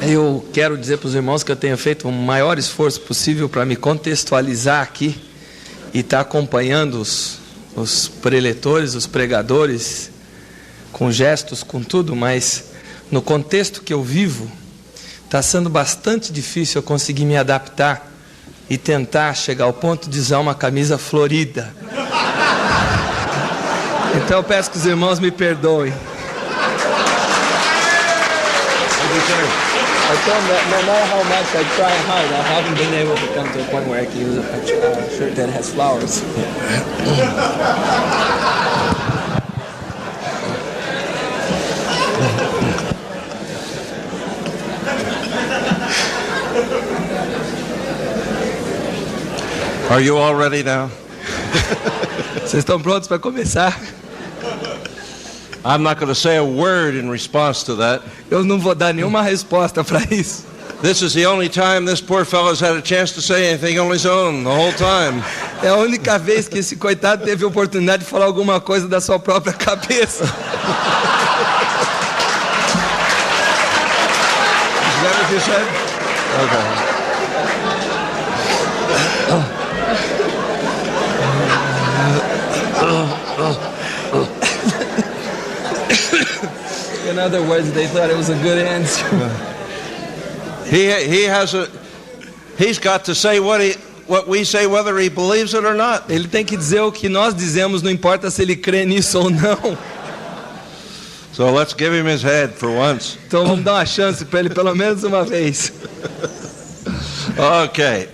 Eu quero dizer para os irmãos que eu tenho feito o maior esforço possível para me contextualizar aqui e estar acompanhando os preletores, os pregadores, com gestos, com tudo, mas no contexto que eu vivo, está sendo bastante difícil eu conseguir me adaptar e tentar chegar ao ponto de usar uma camisa florida. Então eu peço que os irmãos me perdoem. No matter how much I try hard, I haven't been able to come to a point where I can use a shirt that has flowers. Are you all ready now? Vocês estão prontos para começar? I'm not going to say a word in response to that. Eu não vou dar nenhuma resposta para isso. This is the only time this poor fellow's had a chance to say anything on his own the whole time. É a única vez que esse coitado teve a oportunidade de falar alguma coisa da sua própria cabeça. Is that what you said? Okay. In other words, they thought it was a good answer. He's got to say what we say, whether he believes it or not. Ele tem que dizer o que nós dizemos, não importa se ele crê nisso ou não. So let's give him his head for once. Então vamos dar uma chance para ele pelo menos uma vez. Okay.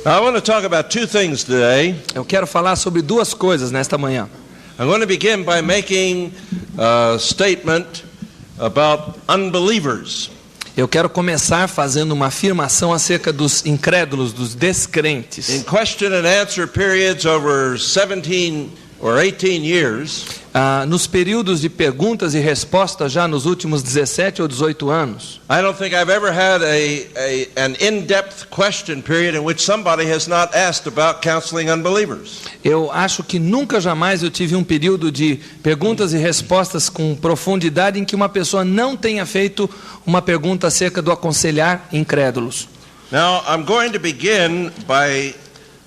I want to talk about two things today. Eu quero falar sobre duas coisas nesta manhã. I'm going to begin by making a statement about unbelievers. Eu quero começar fazendo uma afirmação acerca dos incrédulos, dos descrentes. In question and answer periods over 17 or 18 years, nos períodos de perguntas e respostas já nos últimos 17 ou 18 anos, I don't think I've ever had an in-depth question period in which somebody has not asked about counseling unbelievers. eu acho que nunca jamais eu tive um período de perguntas e respostas com profundidade em que uma pessoa não tenha feito uma pergunta acerca do aconselhar incrédulos. Now, I'm going to begin by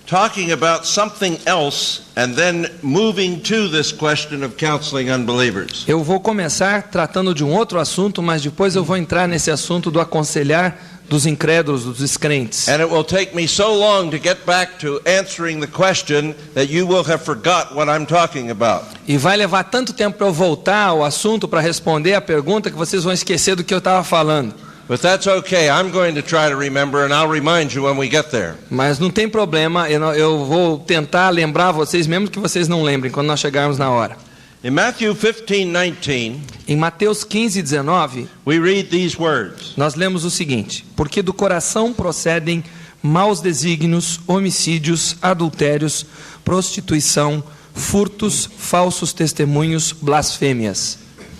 talking about something else and then moving to this question of counseling unbelievers. Eu vou começar tratando de um outro assunto, mas depois eu vou entrar nesse assunto do aconselhar dos incrédulos, dos descrentes. And it will take me so long to get back to answering the question that you will have forgot what I'm talking about. E vai levar tanto tempo para eu voltar ao assunto para responder a pergunta que vocês vão esquecer do que eu estava falando. But that's okay. I'm going to try to remember and I'll remind you when we get there. Mas não tem problema, eu vou tentar lembrar vocês, mesmo que vocês não lembrem, quando nós chegarmos na hora. In Matthew 15:19, em Mateus 15:19, we read these words. Nós lemos o seguinte: porque do coração procedem maus desígnios, homicídios, adultérios, prostituição, furtos, falsos testemunhos, blasfêmias.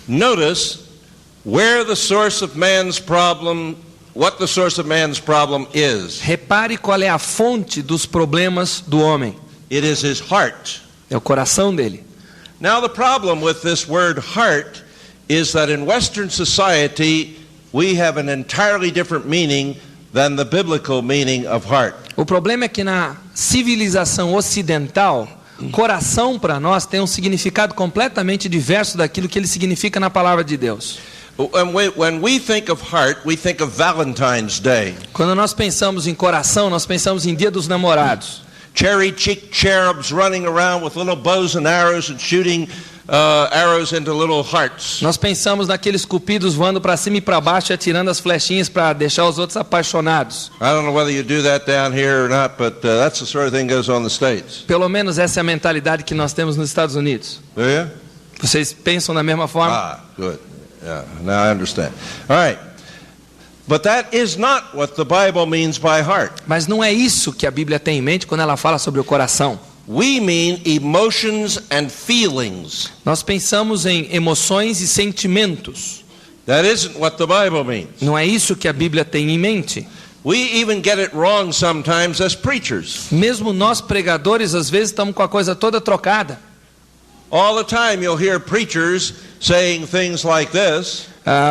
Notice where the source of man's problem, what the source of man's problem is. Repare qual é a fonte dos problemas do homem. It is his heart. É o coração dele. Now the problem with this word heart is that in Western society we have an entirely different meaning than the biblical meaning of heart. O problema é que na civilização ocidental, coração para nós tem um significado completamente diverso daquilo que ele significa na palavra de Deus. When we think of heart, we think of Valentine's Day. Quando nós pensamos em coração, nós pensamos em Dia dos Namorados. Cherry-cheeked cherubs running around with little bows and arrows and shooting arrows into little hearts. Nós pensamos naqueles cupidos voando para cima e para baixo e atirando as flechinhas para deixar os outros apaixonados. I don't know whether you do that down here or not, but that's the sort of thing that goes on in the States. Pelo menos essa é a mentalidade que nós temos nos Estados Unidos. Do you? Vocês pensam da mesma forma? Ah, good. Yeah, now I understand. All right. But that is not what the Bible means by heart. Mas não é isso que a Bíblia tem em mente quando ela fala sobre o coração. We mean emotions and feelings. Nós pensamos em emoções e sentimentos. That isn't what the Bible means. Não é isso que a Bíblia tem em mente. We even get it wrong sometimes as preachers. Mesmo nós pregadores às vezes estamos com a coisa toda trocada. All the time you'll hear preachers saying things like this.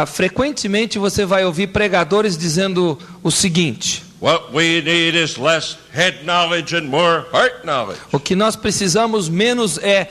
Frequentemente você vai ouvir pregadores dizendo o seguinte: What we need is less head knowledge and more heart knowledge. o que nós precisamos menos é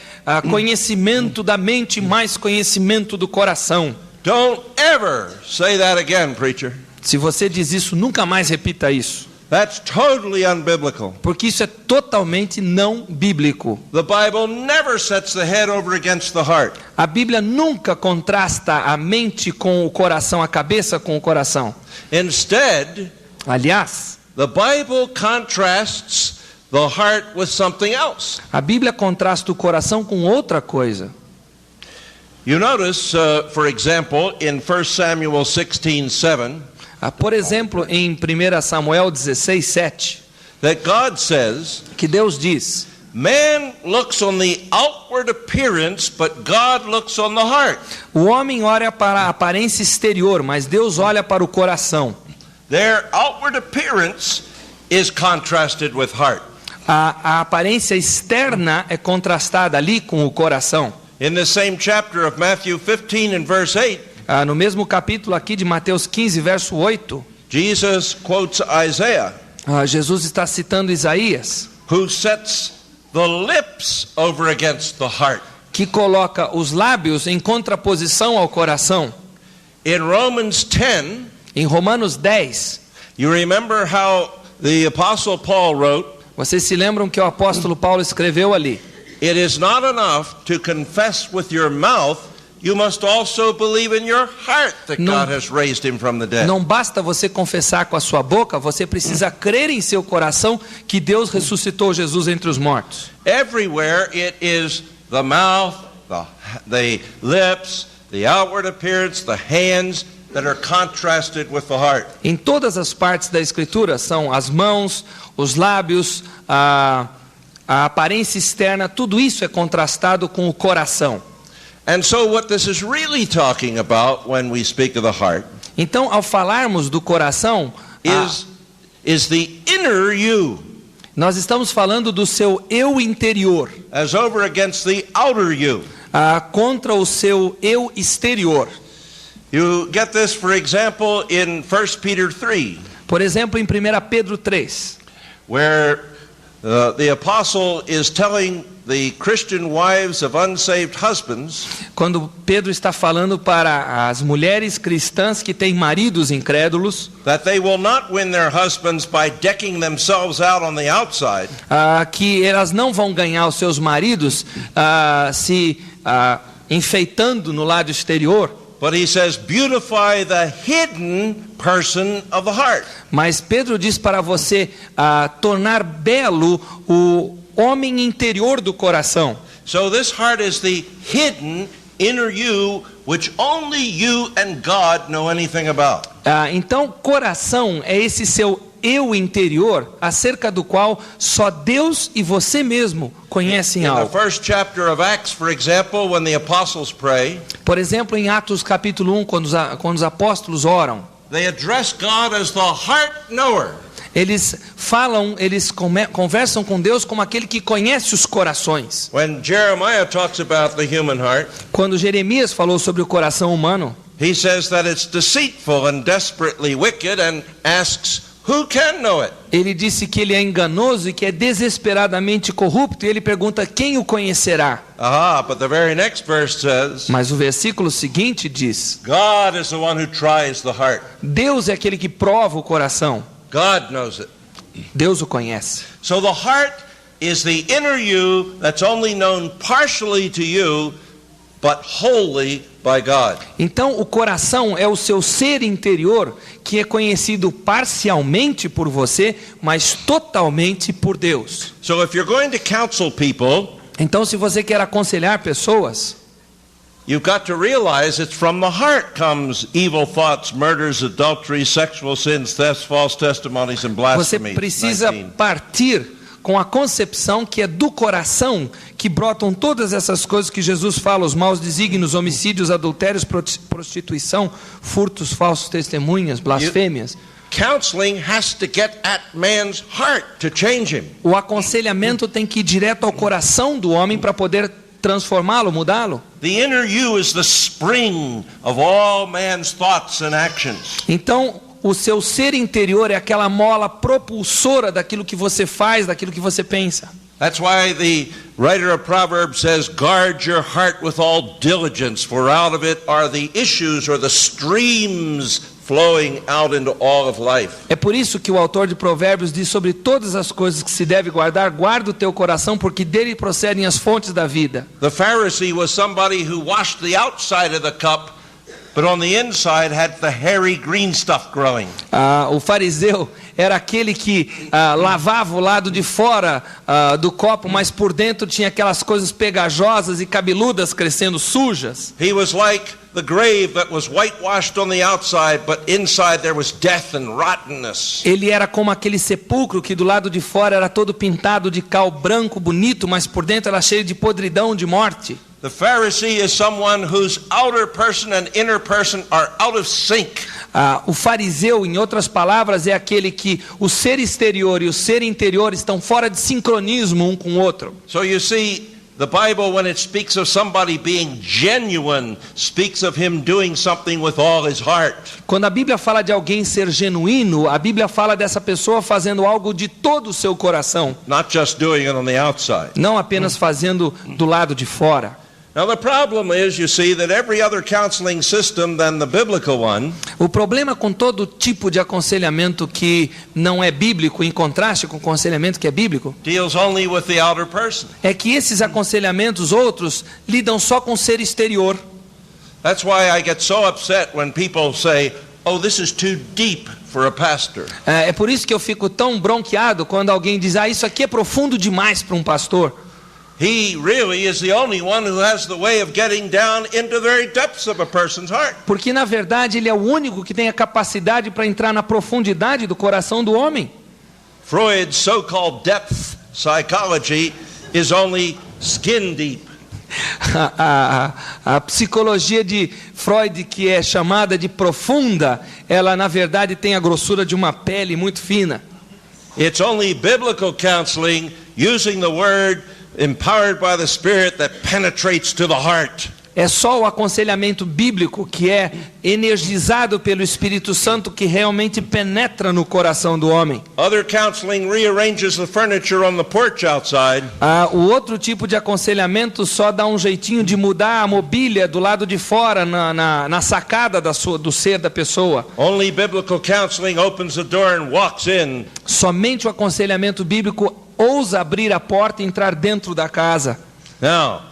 conhecimento da mente, mais conhecimento do coração. Don't ever say that again, preacher. Se você diz isso, nunca mais repita isso, That's totally unbiblical. porque isso é totalmente não bíblico. The Bible never sets the head over against the heart. A Bíblia nunca contrasta a mente com o coração, a cabeça com o coração. Instead, Aliás, the Bible contrasts the heart with something else. a Bíblia contrasta o coração com outra coisa. You notice, for example, in 1 Samuel 16:7, Por exemplo, em 1 Samuel 16:7, that God says, que Deus diz: man looks on the outward appearance, but God looks on the heart. o homem olha para a aparência exterior, mas Deus olha para o coração. Their outward appearance is contrasted with heart. A aparência externa é contrastada ali com o coração. In the same chapter of Matthew 15 and verse 8, No mesmo capítulo aqui de Mateus 15, verso 8, Jesus quotes Isaiah, Jesus está citando Isaías, who sets the lips over against the heart. que coloca os lábios em contraposição ao coração. In Romans 10, Em Romanos 10, you remember how the Apostle Paul wrote, vocês se lembram que o apóstolo Paulo escreveu ali: it is not enough to confess with your mouth, you must also believe in your heart that Não- God has raised him from the dead. não basta você confessar com a sua boca, você precisa crer em seu coração que Deus ressuscitou Jesus entre os mortos. Everywhere it is the mouth, the lips, the outward appearance, the hands that are contrasted with the heart. Em todas as partes da Escritura são as mãos, os lábios, a aparência externa, tudo isso é contrastado com o coração. And so what this is really talking about when we speak of the heart Então, ao falarmos do coração, is the inner you nós estamos falando do seu eu interior, as over against the outer you. contra o seu eu exterior. You get this, for example, in 1 Peter 3, Por exemplo, em 1 Pedro 3, where the apostle is telling the Christian wives of unsaved husbands quando Pedro está falando para as mulheres cristãs que têm maridos incrédulos, that they will not win their husbands by decking themselves out on the outside, que elas não vão ganhar os seus maridos se enfeitando no lado exterior, but he says beautify the hidden person of the heart. mas Pedro diz para você tornar belo o homem interior do coração. So this heart is the hidden inner you which only you and God know anything about. Então, coração é esse seu eu interior, acerca do qual só Deus e você mesmo conhecem In the algo. first chapter of Acts, for example, when the apostles pray, Por exemplo, em Atos capítulo 1, quando os apóstolos oram, they address God as the heart knower. eles conversam com Deus como aquele que conhece os corações. When Jeremiah talks about the human heart, Quando Jeremias falou sobre o coração humano, he says that it's deceitful and desperately wicked and asks, who can know it? ele disse que ele é enganoso e que é desesperadamente corrupto, e ele pergunta quem o conhecerá. But the very next verse says, Mas o versículo seguinte diz: God is the one who tries the heart. Deus é aquele que prova o coração. God knows it. Deus o conhece. So the heart is the inner you that's only known partially to you, but wholly by God. Então, o coração é o seu ser interior, que é conhecido parcialmente por você, mas totalmente por Deus. So if you're going to counsel people, Então, se você quer aconselhar pessoas, you've got to realize it's from the heart comes evil thoughts, murders, adulteries, sexual sins, thefts, false testimonies, and você blasphemy. precisa 19. partir com a concepção que é do coração que brotam todas essas coisas que Jesus fala: os maus desígnios, homicídios, adultérios, prostituição, furtos, falsos testemunhas, blasfêmias. Counseling has to get at man's heart to change him. O aconselhamento tem que ir direto ao coração do homem para poder transformá-lo, mudá-lo. The inner you is the spring of all man's thoughts and actions. Então, o seu ser interior é aquela mola propulsora daquilo que você faz, daquilo que você pensa. That's why the writer of Proverbs says, guard your heart with all diligence, for out of it are the issues or the streams flowing out into all of life. É por isso que o autor de Provérbios diz sobre todas as coisas que se deve guardar, guarda o teu coração, porque dele procedem as fontes da vida. The Pharisee was somebody who washed the outside of the cup, but on the inside had the hairy green stuff growing. O fariseu era aquele que lavava o lado de fora do copo, mas por dentro tinha aquelas coisas pegajosas e cabeludas crescendo sujas. He was like the grave that was whitewashed on the outside, but inside there was death and rottenness. Ele era como aquele sepulcro que do lado de fora era todo pintado de cal branco bonito, mas por dentro era cheio de podridão, de morte. The Pharisee is someone whose outer person and inner person are out of sync. O fariseu, em outras palavras, é aquele que o ser exterior e o ser interior estão fora de sincronismo um com o outro. So you see, the Bible, when it speaks of somebody being genuine, speaks of him doing something with all his heart. Quando a Bíblia fala de alguém ser genuíno, a Bíblia fala dessa pessoa fazendo algo de todo o seu coração. Not just doing it on the outside. Não apenas fazendo do lado de fora. Now the problem is, you see, that every other counseling system than the biblical one O problema com todo tipo de aconselhamento que não é bíblico, em contraste com o aconselhamento que é bíblico, deals only with the outer person. é que esses aconselhamentos outros lidam só com o ser exterior. That's why I get so upset when people say, oh, this is too deep for a pastor. É por isso que eu fico tão bronqueado quando alguém diz, isso aqui é profundo demais para um pastor. He really is the only one who has the way of getting down into the very depths of a person's heart. Porque na verdade ele é o único que tem a capacidade para entrar na profundidade do coração do homem. Freud's so-called depth psychology is only skin deep. A psicologia de Freud, que é chamada de profunda, ela na verdade tem a grossura de uma pele muito fina. It's only biblical counseling using the word empowered by the Spirit that penetrates to the heart. É só o aconselhamento bíblico que é energizado pelo Espírito Santo que realmente penetra no coração do homem. Other counseling rearranges the furniture on the porch outside. O outro tipo de aconselhamento só dá um jeitinho de mudar a mobília do lado de fora, na sacada do ser da pessoa. Only biblical counseling opens the door and walks in. Somente o aconselhamento bíblico ousa abrir a porta e entrar dentro da casa. Now,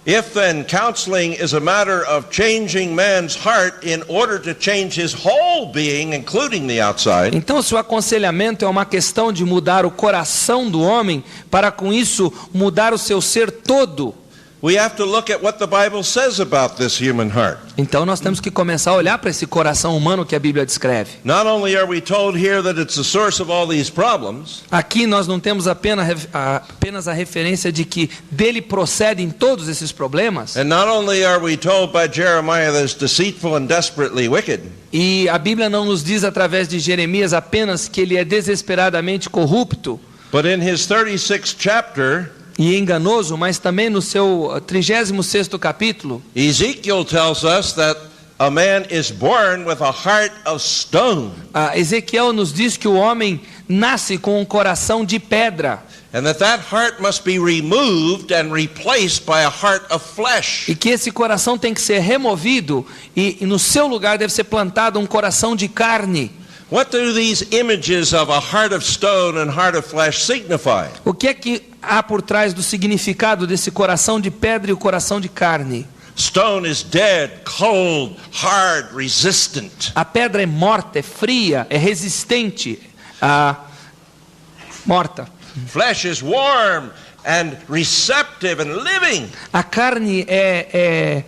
if then counseling is a matter of changing man's heart in order to change his whole being, including the outside, Então, se o aconselhamento é uma questão de mudar o coração do homem, para com isso mudar o seu ser todo, we have to look at what the Bible says about this human heart. então nós temos que começar a olhar para esse coração humano que a Bíblia descreve. Not only are we told here that it's the source of all these problems, Aqui nós não temos apenas a referência de que dele procedem todos esses problemas, and not only are we told by Jeremiah that it's deceitful and desperately wicked, e a Bíblia não nos diz através de Jeremias apenas que ele é desesperadamente corrupto but in his 36th chapter, e enganoso, mas também no seu 36º capítulo, Ezekiel tells us that a man is born with a heart of stone, Ezequiel nos diz que o homem nasce com um coração de pedra, and that heart must be removed and replaced by a heart of flesh. e que esse coração tem que ser removido e no seu lugar deve ser plantado um coração de carne. What do these images of a heart of stone and heart of flesh signify? O que é que há por trás do significado desse coração de pedra e o coração de carne? Stone is dead, cold, hard, resistant. A pedra é morta, é fria, é resistente, morta. Flesh is warm and receptive and living. A carne é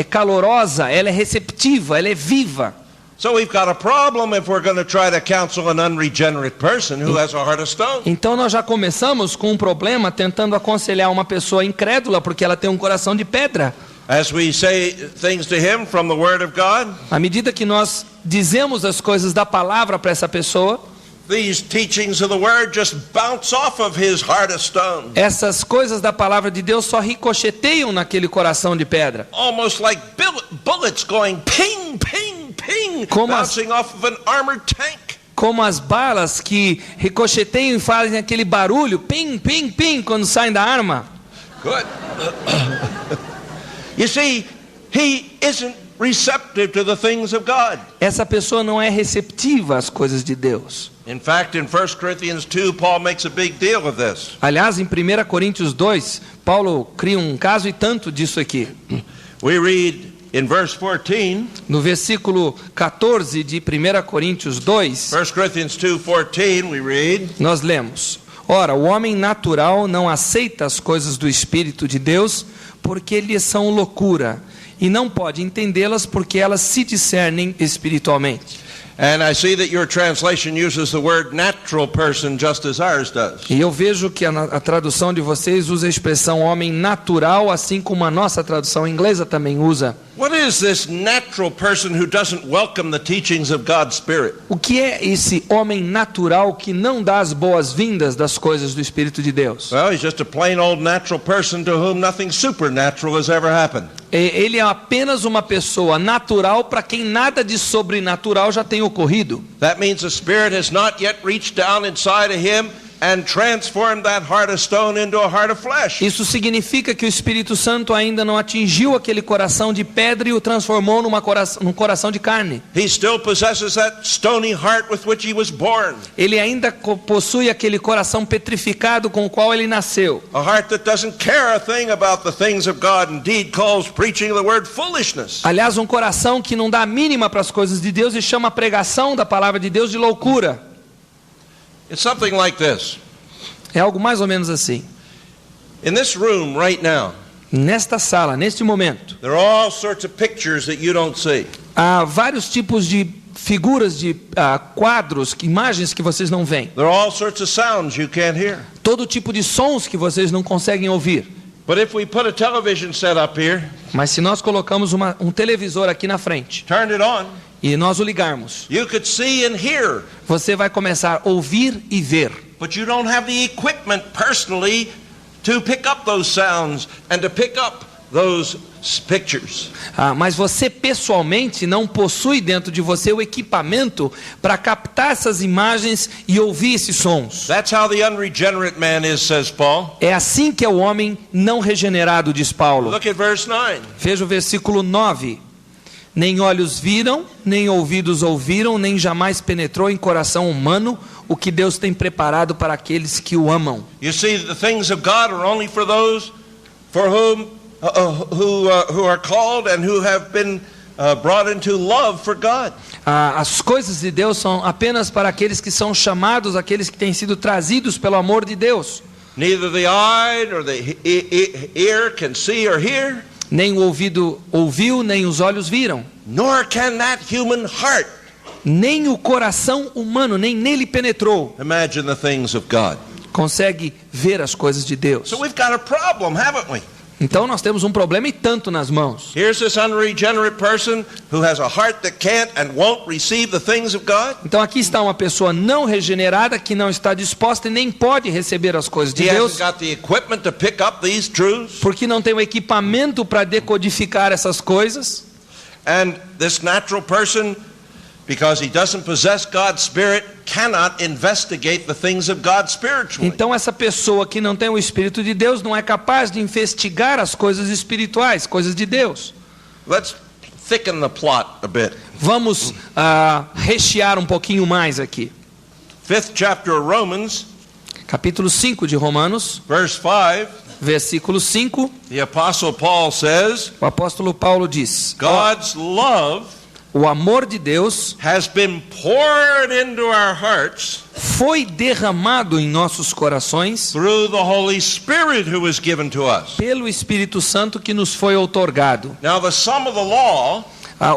calorosa, ela é receptiva, ela é viva. So we've got a problem if we're going to try to counsel an unregenerate person who has a heart of stone. Então nós já começamos com um problema tentando aconselhar uma pessoa incrédula porque ela tem um coração de pedra. As we say things to him from the Word of God, À medida que nós dizemos as coisas da palavra para essa pessoa, these teachings of the word just bounce off of his heart of stone. Essas coisas da palavra de Deus só ricocheteiam naquele coração de pedra. Almost like bullets going ping, ping, ping, bouncing off of an armored tank. Como as balas que ricocheteiam e fazem aquele barulho, ping, ping, ping, quando saem da arma. Good. You see, he isn't receptive to the things of God. Essa pessoa não é receptiva às coisas de Deus. In fact, in 1 Corinthians 2, Paul makes a big deal of this. Aliás, em 1 Coríntios 2, Paulo cria um caso e tanto disso aqui. We read in verse 14, no versículo 14 de 1 Coríntios 2, 1 Corinthians 2:14, we read, nós lemos: Ora, o homem natural não aceita as coisas do Espírito de Deus, porque lhes são loucura, e não pode entendê-las porque elas se discernem espiritualmente. And I see that your translation uses the word natural person just as ours does. E eu vejo que a tradução de vocês usa a expressão homem natural, assim como a nossa tradução inglesa também usa. What is this natural person who doesn't welcome the teachings of God's Spirit? O que é esse homem natural que não dá as boas-vindas das coisas do Espírito de Deus? Well, he's just a plain old natural person to whom nothing supernatural has ever happened. Ele é apenas uma pessoa natural para quem nada de sobrenatural já tem ocorrido. That means the Spirit has not yet reached down inside of him and transformed that heart of stone into a heart of flesh. Isso significa que o Espírito Santo ainda não atingiu aquele coração de pedra e o transformou num coração de carne. He still possesses that stony heart with which he was born. Ele ainda possui aquele coração petrificado com o qual ele nasceu. A heart that doesn't care a thing about the things of God, indeed calls preaching the word foolishness. Aliás, um coração que não dá a mínima para as coisas de Deus e chama a pregação da palavra de Deus de loucura. It's something like this. É algo mais ou menos assim. In this room right now, nesta sala, neste momento, there are all sorts of pictures that you don't see. Há vários tipos de figuras, de quadros, imagens que vocês não veem. There are all sorts of sounds you can't hear. Todo tipo de sons que vocês não conseguem ouvir. But if we put a television set up here, mas se nós colocamos um televisor aqui na frente, turn it on, e nós o ligarmos, you could see and hear. Você vai começar a ouvir e ver. But you don't have the equipment personally to pick up those sounds and to pick up those pictures. Mas você pessoalmente não possui dentro de você o equipamento para captar essas imagens e ouvir esses sons. That's how the unregenerate man is, says Paul. É assim que é o homem não regenerado, diz Paulo. Look at verse 9. Veja o versículo 9. Nem olhos viram, nem ouvidos ouviram, nem jamais penetrou em coração humano o que Deus tem preparado para aqueles que o amam. You see, the things of God are only for those for whom who are called and who have been brought into love for God. As coisas de Deus são apenas para aqueles que são chamados, aqueles que têm sido trazidos pelo amor de Deus. Neither the eye nor the ear can see or hear. Nem o ouvido ouviu, nem os olhos viram. Nor can that human heart. Nem o coração humano, nem nele penetrou. Imagine the things of God. Consegue ver as coisas de Deus. So we've got a problem, haven't we? Então nós temos um problema e tanto nas mãos. Here's this unregenerate person who has a heart that can't and won't receive the things of God. Então aqui está uma pessoa não regenerada que não está disposta e nem pode receber as coisas de Deus. He hasn't got the equipment to pick up these truths. Porque não tem o equipamento para decodificar essas coisas. And this natural person, because he doesn't possess God's Spirit, cannot investigate the things of God spiritually. Então essa pessoa que não tem o Espírito de Deus não é capaz de investigar as coisas espirituais, coisas de Deus. Let's thicken the plot a bit. Vamos rechear um pouquinho mais aqui. 5th chapter of Romans, capítulo 5 de Romanos, verse 5. Versículo 5. The apostle Paul says, o apóstolo Paulo diz: God's love o amor de Deus has been poured into our hearts foi derramado em nossos corações through the Holy Spirit who was given to us. Pelo Espírito Santo que nos foi outorgado. Now the sum of the law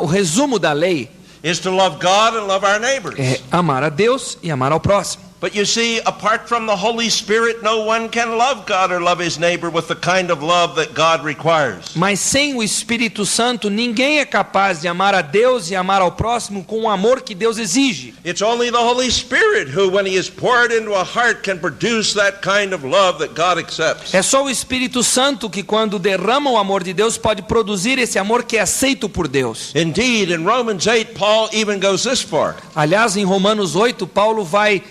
o resumo da lei is to love God and love our neighbors. É amar a Deus e amar ao próximo. But you see, apart from the Holy Spirit, no one can love God or love his neighbor with the kind of love that God requires. Mas sem o Espírito Santo, ninguém é capaz de amar a Deus e amar ao próximo com o amor que Deus exige. It's only the Holy Spirit who, when he is poured into a heart, can produce that kind of love that God accepts. É só o Espírito Santo que, quando derrama o amor de Deus, pode produzir esse amor que é aceito por Deus. Indeed, in Romans 8, Paul even goes this far. Aliás, em Romanos 8, Paulo vai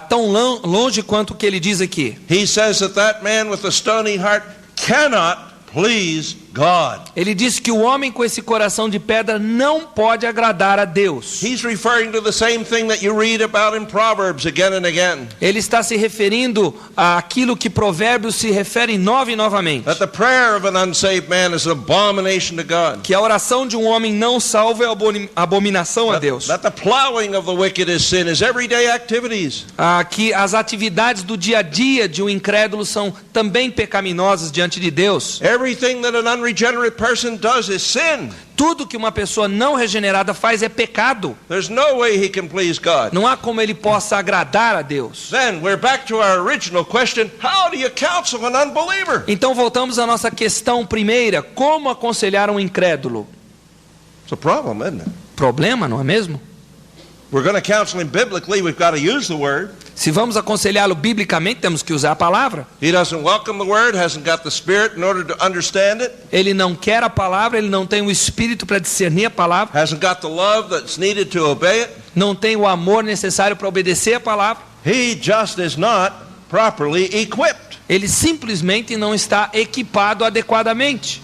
tão longe quanto o que ele diz aqui. He says that man with a stony heart cannot please God. Ele diz que o homem com esse coração de pedra não pode agradar a Deus. He's referring to the same thing that you read about in Proverbs again and again. Ele está se referindo àquilo que Provérbios se refere novamente. That the prayer of an unsaved man is an abomination to God. Que a oração de um homem não salvo é abominação a Deus. That the plowing of the wicked is sin, is everyday activities. Que as atividades do dia a dia de um incrédulo são também pecaminosas diante de Deus. Everything that an unregenerate person does is sin. Tudo que uma pessoa não regenerada faz é pecado. There's no way he can please God. Não há como ele possa agradar a Deus. Then we're back to our original question, how do you counsel an unbeliever? Então voltamos à nossa questão primeira, como aconselhar um incrédulo? It's a problem, isn't it? Problema, não é mesmo? We're going to counsel him biblically, we've got to use the word. Se vamos aconselhá-lo biblicamente, temos que usar a palavra. He doesn't welcome the word, hasn't got the spirit in order to understand it. Ele não quer a palavra, ele não tem o espírito para discernir a palavra. Hasn't got the love that's needed to obey it. Não tem o amor necessário para obedecer a palavra. He just is not properly equipped. Ele simplesmente não está equipado adequadamente.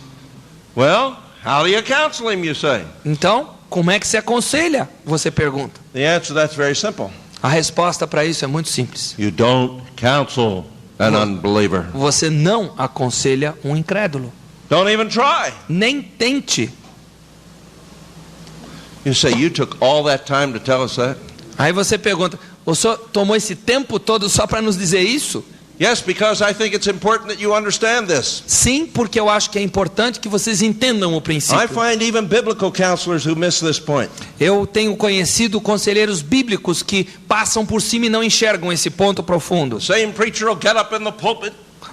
Well, how do you counsel him, you say? Então, como é que se aconselha? Você pergunta. The answer to that's very simple. A resposta para isso é muito simples. You don't counsel an unbeliever. Você não aconselha um incrédulo. Don't even try. Nem tente. You say, you took all that time to tell us that? Aí você pergunta, o senhor tomou esse tempo todo só para nos dizer isso? Yes, because I think it's important that you understand this. Sim, porque eu acho que é importante que vocês entendam o princípio. I find even biblical counselors who miss this point. Eu tenho conhecido conselheiros bíblicos que passam por cima e não enxergam esse ponto profundo. The same preacher will get up in the pulpit.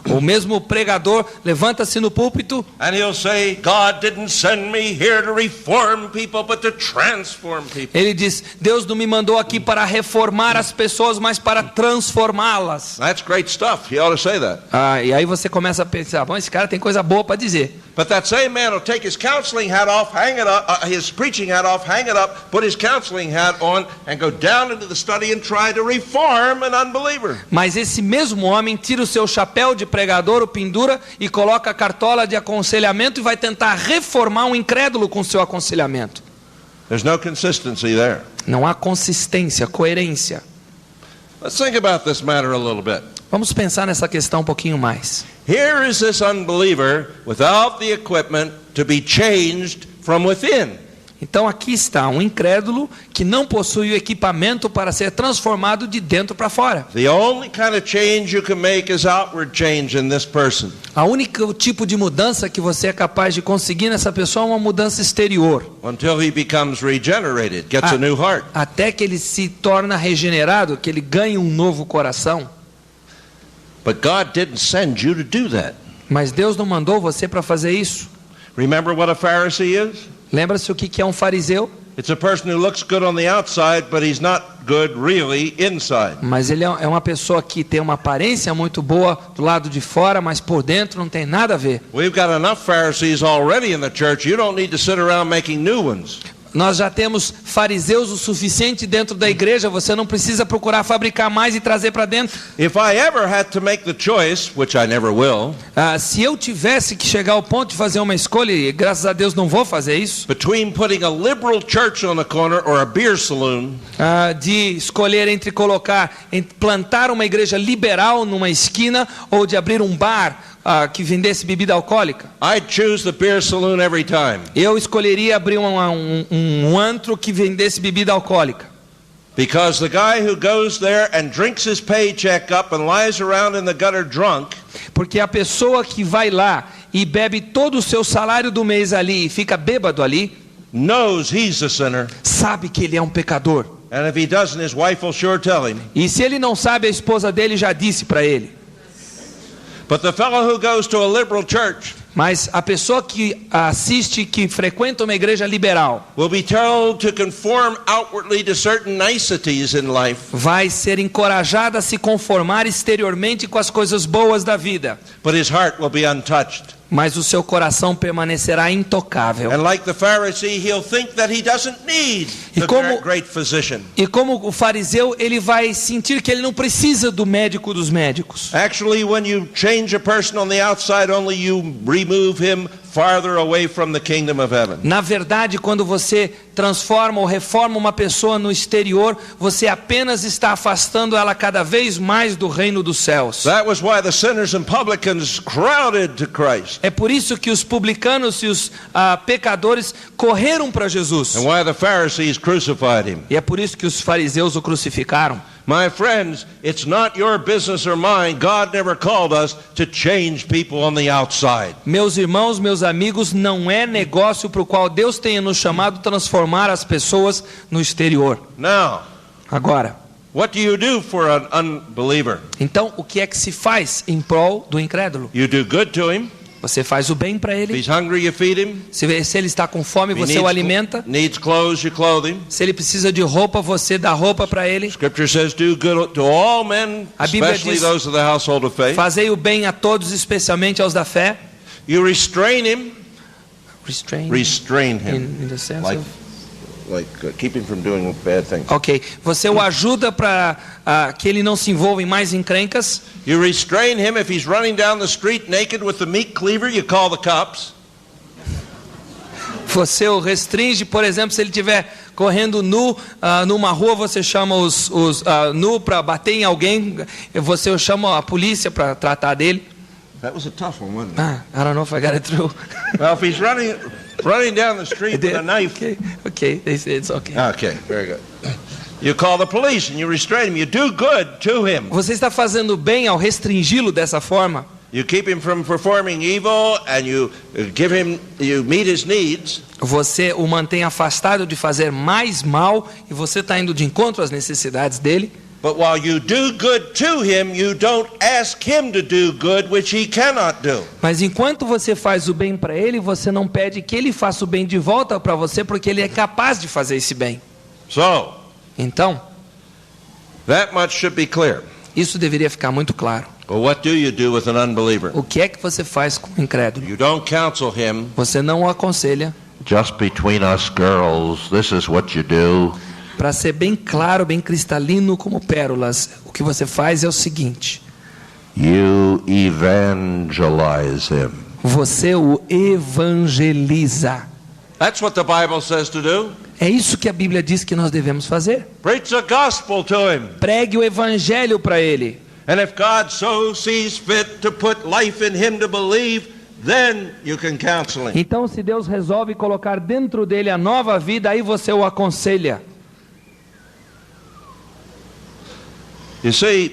O mesmo pregador levanta-se no púlpito And he'll say, God didn't send me here to reform people, but to transform people. ele diz, Deus não me mandou aqui para reformar as pessoas, mas para transformá-las. That's great stuff. He ought to say that. E aí você começa a pensar, bom, esse cara tem coisa boa para dizer. But that same man will take his counseling hat off, hang it up, his preaching hat off, hang it up, put his counseling hat on, and go down into the study and try to reform an unbeliever. Mas esse mesmo homem tira o seu chapéu de pregador, o pendura e coloca a cartola de aconselhamento e vai tentar reformar um incrédulo com seu aconselhamento. There's no consistency there. Não há consistência, coerência. Let's think about this matter a little bit. Vamos pensar nessa questão um pouquinho mais. Here is this unbeliever without the equipment to be changed from within. Então aqui está um incrédulo que não possui o equipamento para ser transformado de dentro para fora. The only kind of change you can make is outward change in this person. A única tipo de mudança que você é capaz de conseguir nessa pessoa é uma mudança exterior. Until he becomes regenerated, gets a new heart. Até que ele se torna regenerado, que ele ganhe um novo coração. But God didn't send you to do that. Mas Deus não mandou você para fazer isso. Remember what a Pharisee is? Lembra-se o que é um fariseu? It's a person who looks good on the outside, but he's not good really inside. Mas ele é uma pessoa que tem uma aparência muito boa do lado de fora, mas por dentro não tem nada a ver. We've got enough Pharisees already in the church. You don't need to sit around making new ones. Nós já temos fariseus o suficiente dentro da igreja, você não precisa procurar fabricar mais e trazer para dentro. If I ever had to make the choice, which I never will, se eu tivesse que chegar ao ponto de fazer uma escolha, e graças a Deus não vou fazer isso, between putting a liberal church on the corner or a beer saloon, de escolher entre plantar uma igreja liberal numa esquina ou de abrir um bar que vendesse bebida alcoólica, I'd choose the beer saloon every time. Eu escolheria abrir um antro que vendesse bebida alcoólica. Because the guy who goes there and drinks his paycheck up and lies around in the gutter drunk, porque a pessoa que vai lá e bebe todo o seu salário do mês ali e fica bêbado ali, knows he's a sinner, sabe que ele é um pecador. and if he doesn't, his wife will sure tell him. E se ele não sabe, a esposa dele já disse para ele. But the fellow who goes to a liberal church Mas a pessoa que assiste, que frequenta uma igreja liberal, will be told to conform outwardly to certain niceties in life, vai ser encorajada a se conformar exteriormente com as coisas boas da vida, but his heart will be untouched. mas o seu coração permanecerá intocável. And like the Pharisee, he'll think that he doesn't need the great physician. E como o fariseu, ele vai sentir que ele não precisa do médico dos médicos. Actually, when you change a person on the outside, only you remove him farther away from the kingdom of heaven. Na verdade, quando você transforma ou reforma uma pessoa no exterior, você apenas está afastando ela cada vez mais do reino dos céus. That was why the sinners and publicans crowded to Christ. É por isso que os publicanos e os pecadores correram para Jesus. And why the Pharisees crucified him. E é por isso que os fariseus o crucificaram. My friends, it's not your business or mine. God never called us to change people on the outside. Meus irmãos, meus amigos, não é negócio para o qual Deus tenha nos chamado transformar as pessoas no exterior. Now, agora, what do you do for an unbeliever? Então, o que é que se faz em prol do incrédulo? You do good to him. Você faz o bem para If ele. he's hungry, you feed him. Se ele está com fome, If você o alimenta. needs clothes, you clothe him. Se ele precisa de roupa, você dá roupa para ele. Scripture says, do good to all men, A Bíblia especially diz, those of the household of faith. Fazei o bem a todos, especialmente aos da fé. You restrain him. Restrain him. in the sense Like keep him from doing bad things. Ok. Você o ajuda para que ele não se envolva em mais encrencas. You restrain him if he's running down the street naked with the meat cleaver, you call the cops. Você o restringe, por exemplo, se ele estiver correndo nu numa rua, você chama os nu para bater em alguém, você chama a polícia para tratar dele. That was a tough one, wasn't it? I don't know if I got it through. Well, if he's running down the street with a knife. Okay, they say it's okay. Okay, very good. You call the police and you restrain him. You do good to him. Você está fazendo bem ao restringi-lo dessa forma. You keep him from performing evil and you meet his needs. Você o mantém afastado de fazer mais mal e você está indo de encontro às necessidades dele. But while you do good to him, you don't ask him to do good, which he cannot do. Mas enquanto você faz o bem para ele, você não pede que ele faça o bem de volta para você, porque ele é capaz de fazer esse bem. So, então, that much should be clear. Isso deveria ficar muito claro. But what do you do with an unbeliever? O que é que você faz com o incrédulo? You don't counsel him. Você não o aconselha. Just between us girls, this is what you do. Para ser bem claro, bem cristalino como pérolas, o que você faz é o seguinte: you evangelize him. Você o evangeliza. That's what the Bible says to do. É isso que a Bíblia diz que nós devemos fazer. Preach the gospel to him. Pregue o evangelho para ele. And if God so sees fit to put life in him to believe, then you can counsel him. Então, se Deus resolve colocar dentro dele a nova vida, aí você o aconselha. You see,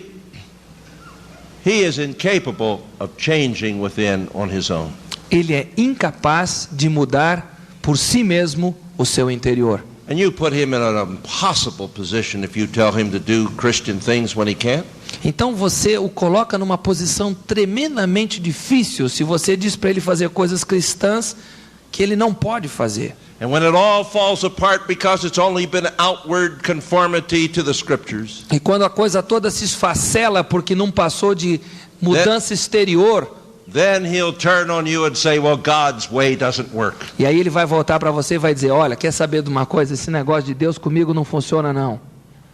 he is incapable of changing within on his own. Ele é incapaz de mudar por si mesmo o seu interior. And you put him in an impossible position if you tell him to do Christian things when he can't. Então você o coloca numa posição tremendamente difícil se você diz para ele fazer coisas cristãs que ele não pode fazer. And when it all falls apart because it's only been outward conformity to the scriptures. E quando a coisa toda se esfacela porque não passou de mudança exterior, then he'll turn on you and say, well, God's way doesn't work. E aí ele vai voltar para você e vai dizer: olha, quer saber de uma coisa? Esse negócio de Deus comigo não funciona não.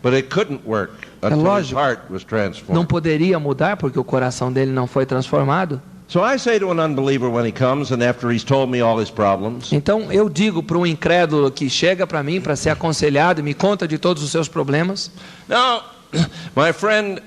But it couldn't work until his heart was transformed. Não poderia mudar porque o coração dele não foi transformado. So I say to an unbeliever when he comes and after he's told me all his problems. Então eu digo para um incrédulo que chega para mim para ser aconselhado e me conta de todos os seus problemas. Now, my friend,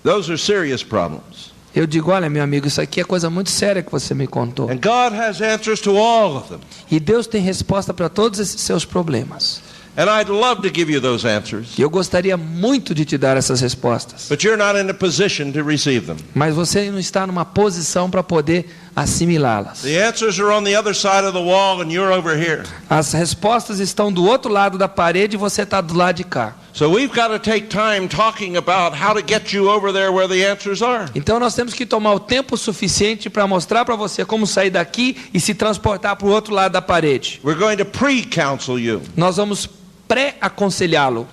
those are serious problems. Eu digo: olha, meu amigo, isso aqui é coisa muito séria que você me contou. And God has answers to all of them. E Deus tem resposta para todos esses seus problemas. And I'd love to give you those answers. E eu gostaria muito de te dar essas respostas. But you're not in a position to receive them. Mas você não está numa posição para poder assimilá-las. The answers are on the other side of the wall and you're over here. As respostas estão do outro lado da parede e você está do lado de cá. So we've got to take time talking about how to get you over there where the answers are. Então nós temos que tomar o tempo suficiente para mostrar para você como sair daqui e se transportar para o outro lado da parede. We're going to pre-counsel you. Nós vamos pré-aconselhá-lo.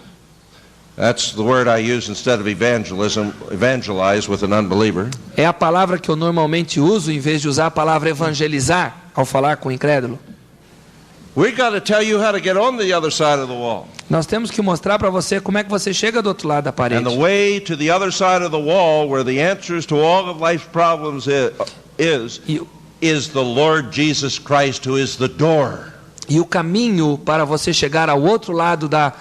That's the word I use instead of evangelize with an unbeliever. É a palavra que eu normalmente uso em vez de usar a palavra evangelizar ao falar com o incrédulo. We've got to tell you how to get on the other side of the wall. Nós temos que mostrar para você como é que você chega do outro lado da parede. And the way to the other side of the wall where the answers to all of life's problems is the Lord Jesus Christ, who is the door. E o caminho para você chegar ao outro lado da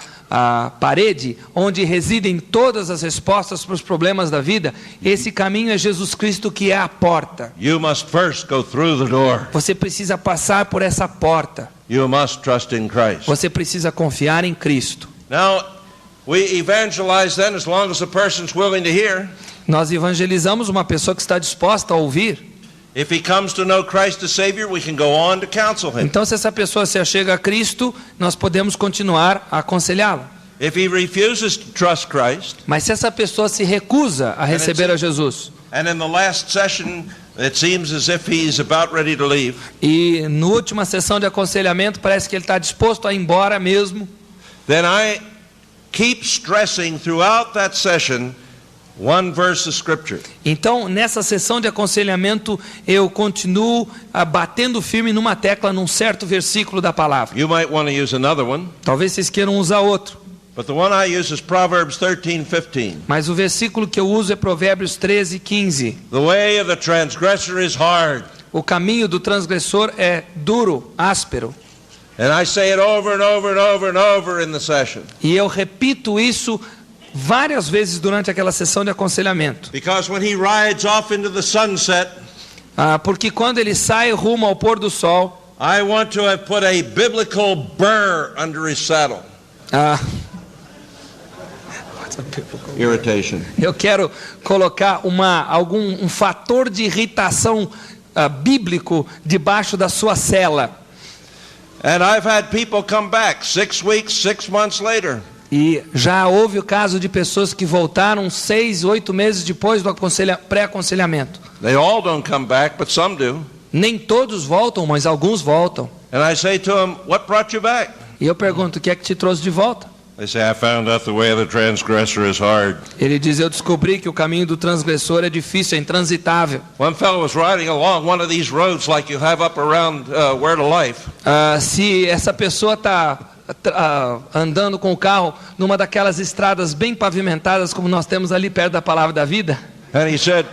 parede, onde residem todas as respostas para os problemas da vida, esse caminho é Jesus Cristo, que é a porta. You must first go through the door. Você precisa passar por essa porta. You must trust in Christ. Você precisa confiar em Cristo. Now, we evangelize then as long as the person's willing to hear. Nós evangelizamos uma pessoa que está disposta a ouvir. If he comes to know Christ as Savior, we can go on to counsel him. Então, se essa pessoa se achega a Cristo, nós podemos continuar a aconselhá-lo. If he refuses to trust Christ, mas se essa pessoa se recusa a receber a Jesus, and in the last session it seems as if he's about ready to leave, e na última sessão de aconselhamento parece que ele está disposto a ir embora mesmo, then I keep stressing throughout that session one verse of scripture. Então, nessa sessão de aconselhamento, eu continuo batendo firme numa tecla num certo versículo da palavra. You might want to use another one. Talvez vocês queiram usar outro. But the one I use is Proverbs 13:15. Mas o versículo que eu uso é Provérbios 13:15. The way of the transgressor is hard. O caminho do transgressor é duro, áspero. And I say it over and over and over and over in the session. E eu repito isso várias vezes durante aquela sessão de aconselhamento. Because when he rides off into the sunset, porque quando ele sai rumo ao pôr do sol, I want to have put a biblical burr under his saddle. Irritation. Eu quero colocar um fator de irritação bíblico debaixo da sua sela. And I've had people come back 6 weeks, 6 months later. E já houve o caso de pessoas que voltaram 6, 8 meses depois do pré-aconselhamento. They all don't come back, but some do. Nem todos voltam, mas alguns voltam. And I say to them, "What brought you back?" E eu pergunto, o que é que te trouxe de volta? They say, "I found out the way of the transgressor is hard." Ele diz, eu descobri que o caminho do transgressor é difícil, é intransitável. One fellow was riding along one of these roads like you have up around Word of Life. Se essa pessoa está andando com o carro numa daquelas estradas bem pavimentadas como nós temos ali perto da Palavra da Vida, and he said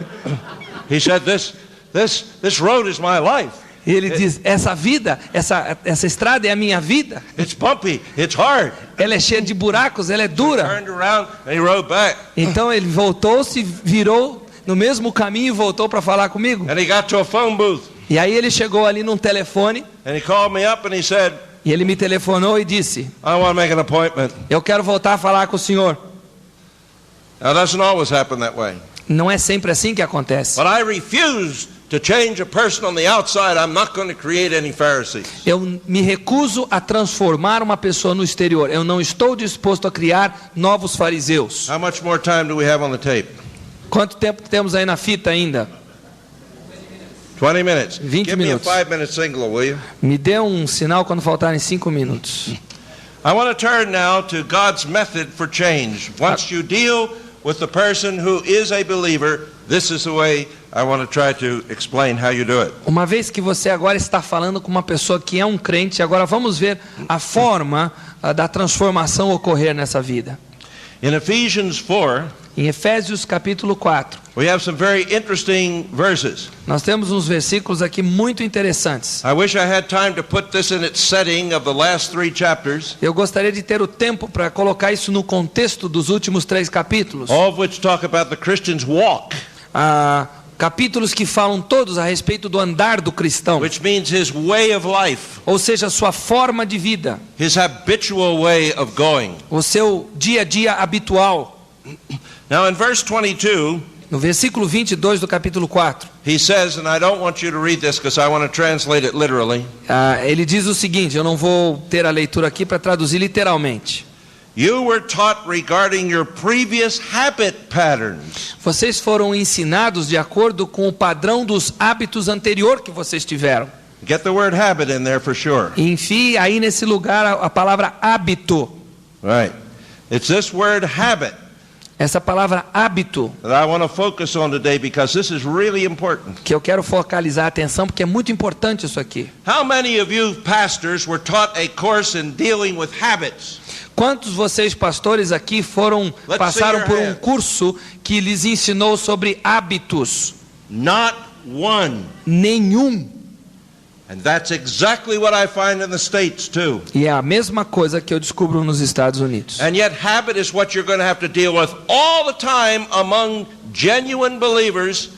this road is my life. E ele diz, essa estrada é a minha vida. It's bumpy, it's hard. Ela é cheia de buracos, ela é dura. Turned around and he rode back. Então ele voltou-se, virou no mesmo caminho e voltou para falar comigo. And he got to a phone booth. E aí ele chegou ali num telefone. And he called me up and he said, e ele me telefonou e disse, I want to make an appointment. Eu quero voltar a falar com o senhor. Now, it doesn't always happen that way. Não é sempre assim que acontece. But I refuse to change a person on the outside. I'm not going to create any Pharisees. Eu me recuso a transformar uma pessoa no exterior. Eu não estou disposto a criar novos fariseus. How much more time do we have on the tape? Quanto tempo temos aí na fita ainda? 20 minutes. 20 Give minutos. me a 5-minute signal, will you? Me dê um sinal quando faltarem 5 minutos. I want to turn now to God's method for change. Once you deal with the person who is a believer, this is the way I want to try to explain how you do it. Uma vez que você agora está falando com uma pessoa que é um crente, agora vamos ver a forma da transformação ocorrer nessa vida. In Ephesians 4, em Efésios capítulo 4, we have some very interesting verses. Nós temos uns versículos aqui muito interessantes. I wish I had time to put this in its setting of the last 3 chapters. Eu gostaria de ter o tempo para colocar isso no contexto dos últimos 3 capítulos. All of which talk about the Christian's walk. Capítulos que falam todos a respeito do andar do cristão. Which means his way of life. Ou seja, sua forma de vida. His habitual way of going. O seu dia a dia habitual. Now in verse 22, no versículo 22 do capítulo 4, he says, and I don't want you to read this because I want to translate it literally. Ele diz o seguinte, eu não vou ter a leitura aqui para traduzir literalmente. You were taught regarding your previous habit patterns. Vocês foram ensinados de acordo com o padrão dos hábitos anterior que vocês tiveram. Get the word habit in there for sure. Enfie aí nesse lugar a palavra hábito. Right. It's this word habit Essa palavra hábito that I want to focus on today because this is really important. que eu quero focalizar a atenção porque é muito importante isso aqui. How many of you pastors were taught a course in dealing with habits? Quantos vocês pastores aqui passaram por um curso que lhes ensinou sobre hábitos? Not one. Nenhum. And that's exactly what I find in the States too. E é a mesma coisa que eu descubro nos Estados Unidos. And yet habit is what you're going to have to deal with all the time among genuine believers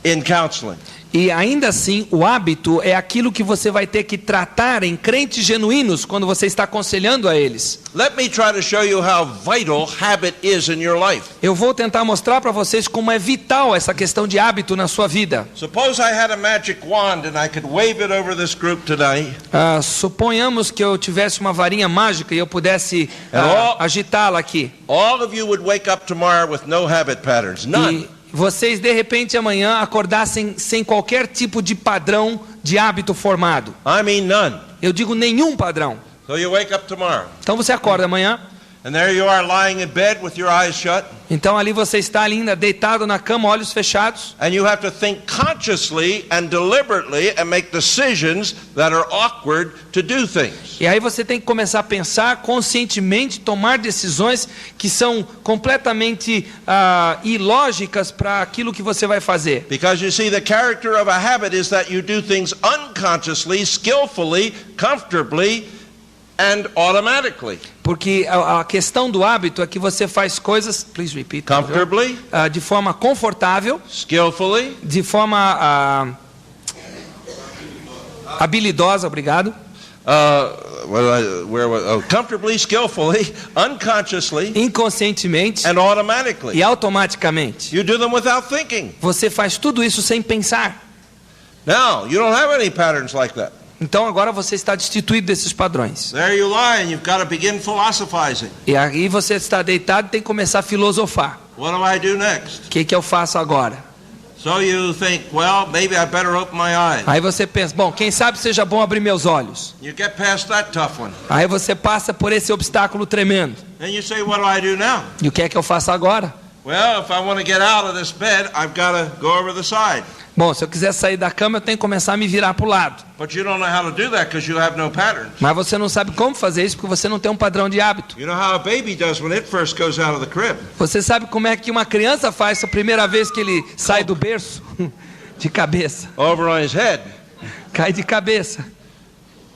in counseling. E ainda assim, o hábito é aquilo que você vai ter que tratar em crentes genuínos quando você está aconselhando a eles. Let me try to show you how vital habit is in your life. Eu vou tentar mostrar para vocês como é vital essa questão de hábito na sua vida. Suppose I had a magic wand and I could wave it over this group today. Suponhamos que eu tivesse uma varinha mágica e eu pudesse agitá-la aqui. All of you would wake up tomorrow with no habit patterns. None. E vocês de repente amanhã acordassem sem qualquer tipo de padrão de hábito formado. I mean none. Eu digo nenhum padrão. So you wake up tomorrow. Então você acorda amanhã. And there you are lying in bed with your eyes shut. Então ali você está ainda deitado na cama, olhos fechados. And you have to think consciously and deliberately and make decisions that are awkward to do things. E aí você tem que começar a pensar conscientemente, tomar decisões que são completamente ilógicas para aquilo que você vai fazer. Because you see, the character of a habit is that you do things unconsciously, skillfully, comfortably, and automatically. Porque a questão do hábito é que você faz coisas, please repeat, comfortably, de forma confortável, skillfully, de forma habilidosa, obrigado. Comfortably, skillfully, unconsciously, inconscientemente and automatically. E automaticamente. You do them without thinking. Você faz tudo isso sem pensar. Now, you don't have any patterns like that. Então agora você está destituído desses padrões. There you lie and you've got to begin philosophizing. E aí você está deitado e tem que começar a filosofar. What do I do next? O que eu faço agora? So you think, well, maybe I better open my eyes. Aí você pensa, bom, quem sabe seja bom abrir meus olhos. You get past that tough one. Aí você passa por esse obstáculo tremendo. And you say, what do I do now? E o que é que eu faço agora? Well, if I want to get out of this bed, I've got to go over the side. Bom, se eu quiser sair da cama, eu tenho que começar a me virar para o lado. But you don't know how to do that because you have no patterns. Mas você não sabe como fazer isso porque você não tem um padrão de hábito. You know how a baby does when it first goes out of the crib. Você sabe como é que uma criança faz a primeira vez que ele sai do berço? De cabeça. Over on his head. Cai de cabeça.